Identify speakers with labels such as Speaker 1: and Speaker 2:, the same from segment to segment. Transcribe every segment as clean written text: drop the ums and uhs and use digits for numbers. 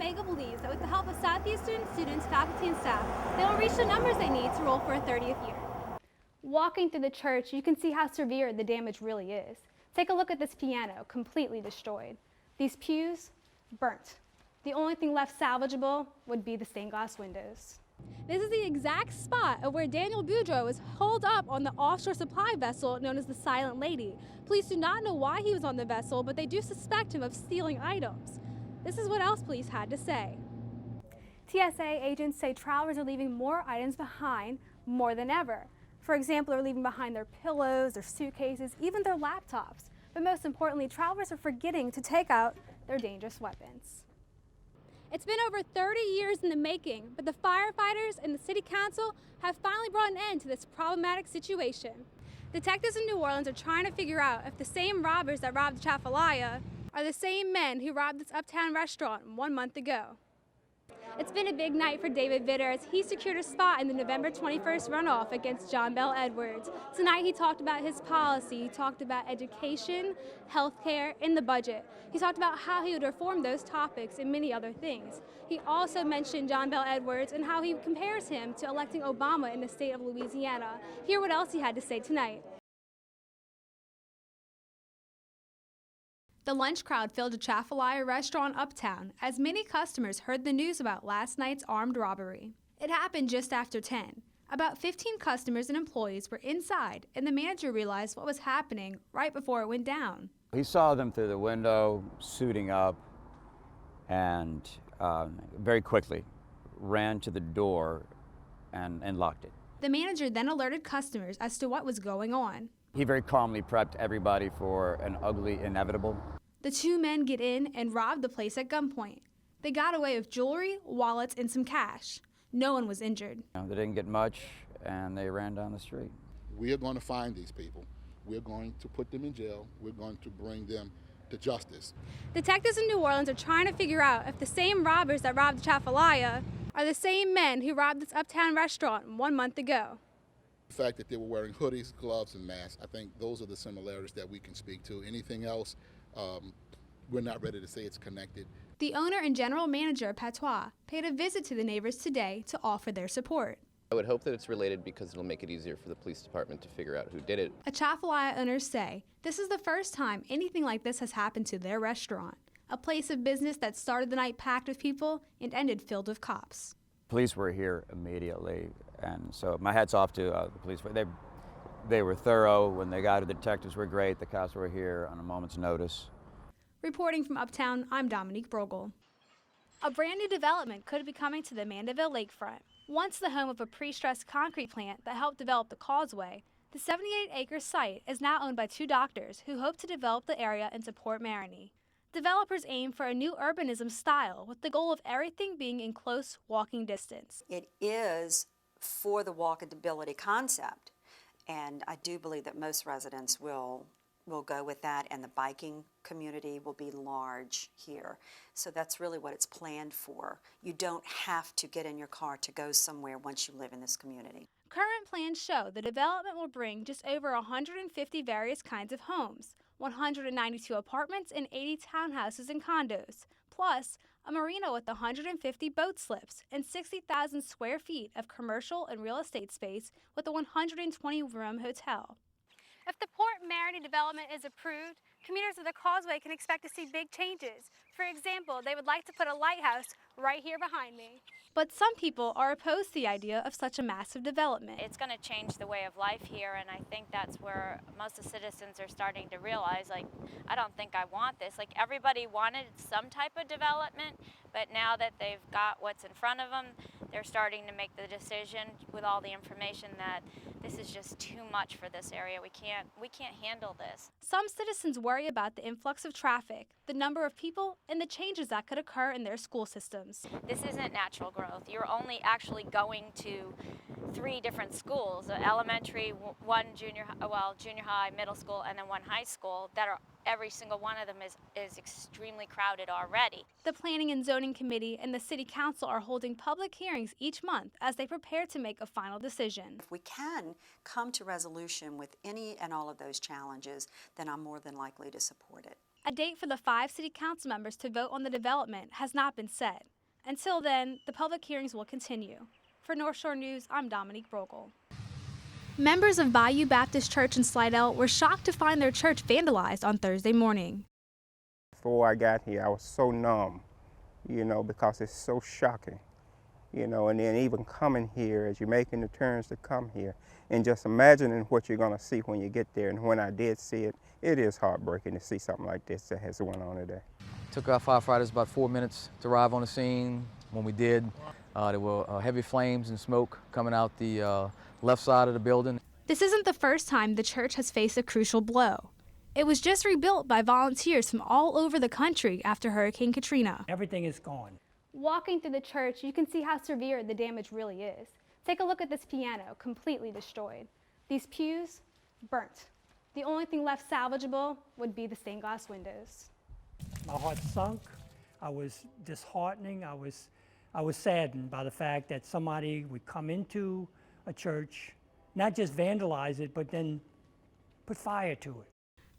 Speaker 1: Omega believes that with the help of Southeastern students, faculty, and staff, they will reach the numbers they need to roll for a 30th year. Walking through the church, you can see how severe the damage really is. Take a look at this piano, completely destroyed. These pews, burnt. The only thing left salvageable would be the stained glass windows. This is the exact spot of where Daniel Boudreaux was holed up on the offshore supply vessel known as the Silent Lady. Police do not know why he was on the vessel, but they do suspect him of stealing items. This is what else police had to say. TSA agents say travelers are leaving more items behind more than ever. For example, they're leaving behind their pillows, their suitcases, even their laptops. But most importantly, travelers are forgetting to take out their dangerous weapons. It's been over 30 years in the making, but the firefighters and the city council have finally brought an end to this problematic situation. Detectives in New Orleans are trying to figure out if the same robbers that robbed the Chafalaya are the same men who robbed this uptown restaurant 1 month ago. It's been a big night for David Vitter as he secured a spot in the November 21st runoff against John Bel Edwards. Tonight he talked about his policy, he talked about education, healthcare, and the budget. He talked about how he would reform those topics and many other things. He also mentioned John Bel Edwards and how he compares him to electing Obama in the state of Louisiana. Hear what else he had to say tonight. The lunch crowd filled a Chafalaya restaurant uptown as many customers heard the news about last night's armed robbery. It happened just after 10. About 15 customers and employees were inside, and the manager realized what was happening right before it went down.
Speaker 2: He saw them through the window, suiting up, and very quickly ran to the door and locked it.
Speaker 1: The manager then alerted customers as to what was going on.
Speaker 2: He very calmly prepped everybody for an ugly inevitable.
Speaker 1: The two men get in and rob the place at gunpoint. They got away with jewelry, wallets, and some cash. No one was injured.
Speaker 2: They didn't get much, and they ran down the street.
Speaker 3: We are going to find these people. We're going to put them in jail. We're going to bring them to justice.
Speaker 1: Detectives in New Orleans are trying to figure out if the same robbers that robbed the Chafalaya are the same men who robbed this uptown restaurant 1 month ago.
Speaker 3: The fact that they were wearing hoodies, gloves, and masks, I think those are the similarities that we can speak to. Anything else, we're not ready to say it's connected.
Speaker 1: The owner and general manager of Patois paid a visit to the neighbors today to offer their support.
Speaker 4: I would hope that it's related because it'll make it easier for the police department to figure out who did it.
Speaker 1: Chafalaya owners say this is the first time anything like this has happened to their restaurant, a place of business that started the night packed with people and ended filled with cops.
Speaker 2: Police were here immediately, and so my hat's off to the police. They were thorough. When they got here, the detectives were great. The cops were here on a moment's notice.
Speaker 1: Reporting from Uptown, I'm Dominique Brogel. A brand new development could be coming to the Mandeville lakefront. Once the home of a pre-stressed concrete plant that helped develop the causeway, the 78-acre site is now owned by two doctors who hope to develop the area into Port Marini. Developers aim for a new urbanism style with the goal of everything being in close walking distance.
Speaker 5: It is for the walkability concept, and I do believe that most residents will go with that, and the biking community will be large here. So that's really what it's planned for. You don't have to get in your car to go somewhere once you live in this community.
Speaker 1: Current plans show the development will bring just over 150 various kinds of homes, 192 apartments and 80 townhouses and condos, plus a marina with 150 boat slips and 60,000 square feet of commercial and real estate space with a 120-room hotel. If the Port Marini development is approved, commuters of the Causeway can expect to see big changes. For example, they would like to put a lighthouse right here behind me. But some people are opposed to the idea of such a massive development.
Speaker 6: It's going to change the way of life here, and I think that's where most of the citizens are starting to realize, like, I don't think I want this. Like, everybody wanted some type of development, but now that they've got what's in front of them, they're starting to make the decision with all the information that this is just too much for this area. We can't handle this.
Speaker 1: Some citizens worry about the influx of traffic, the number of people, and the changes that could occur in their school systems.
Speaker 6: This isn't natural growth. You're only actually going to 3 different schools, elementary, one junior high, middle school, and then one high school that are every single one of them is extremely crowded already.
Speaker 1: The Planning and Zoning Committee and the City Council are holding public hearings each month as they prepare to make a final decision.
Speaker 5: If we can come to resolution with any and all of those challenges, then I'm more than likely to support it.
Speaker 1: A date for the 5 City Council members to vote on the development has not been set. Until then, the public hearings will continue. For North Shore News, I'm Dominique Brogel. Members of Bayou Baptist Church in Slidell were shocked to find their church vandalized on Thursday morning.
Speaker 7: Before I got here, I was so numb, because it's so shocking, and then even coming here as you're making the turns to come here and just imagining what you're going to see when you get there. And when I did see it, it is heartbreaking to see something like this that has went on today.
Speaker 8: Took our firefighters about 4 minutes to arrive on the scene. When we did, there were heavy flames and smoke coming out the left side of the building.
Speaker 1: This isn't the first time the church has faced a crucial blow. It was just rebuilt by volunteers from all over the country after Hurricane Katrina.
Speaker 9: Everything is gone.
Speaker 1: Walking through the church, you can see how severe the damage really is. Take a look at this piano, completely destroyed. These pews, burnt. The only thing left salvageable would be the stained glass windows.
Speaker 9: My heart sunk. I was disheartening. I was saddened by the fact that somebody would come into a church, not just vandalize it, but then put fire to it.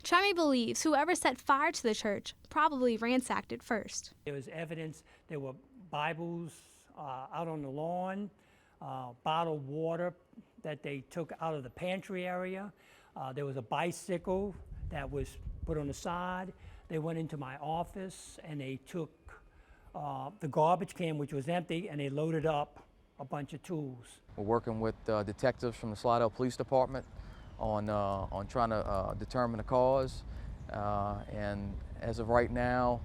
Speaker 1: Tremy believes whoever set fire to the church probably ransacked it first.
Speaker 9: There was evidence, there were Bibles out on the lawn, bottled water that they took out of the pantry area. There was a bicycle that was put on the side. They went into my office and they took the garbage can, which was empty, and they loaded up a bunch of tools.
Speaker 8: We're working with detectives from the Slidell Police Department on trying to determine the cause. And as of right now,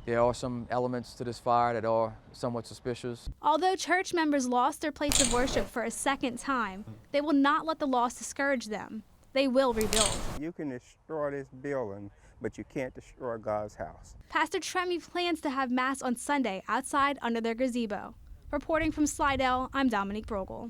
Speaker 8: there are some elements to this fire that are somewhat suspicious.
Speaker 1: Although church members lost their place of worship for a second time, they will not let the loss discourage them. They will rebuild.
Speaker 7: You can destroy this building, but you can't destroy God's house.
Speaker 1: Pastor Tremy plans to have Mass on Sunday outside under their gazebo. Reporting from Slidell, I'm Dominique Brogel.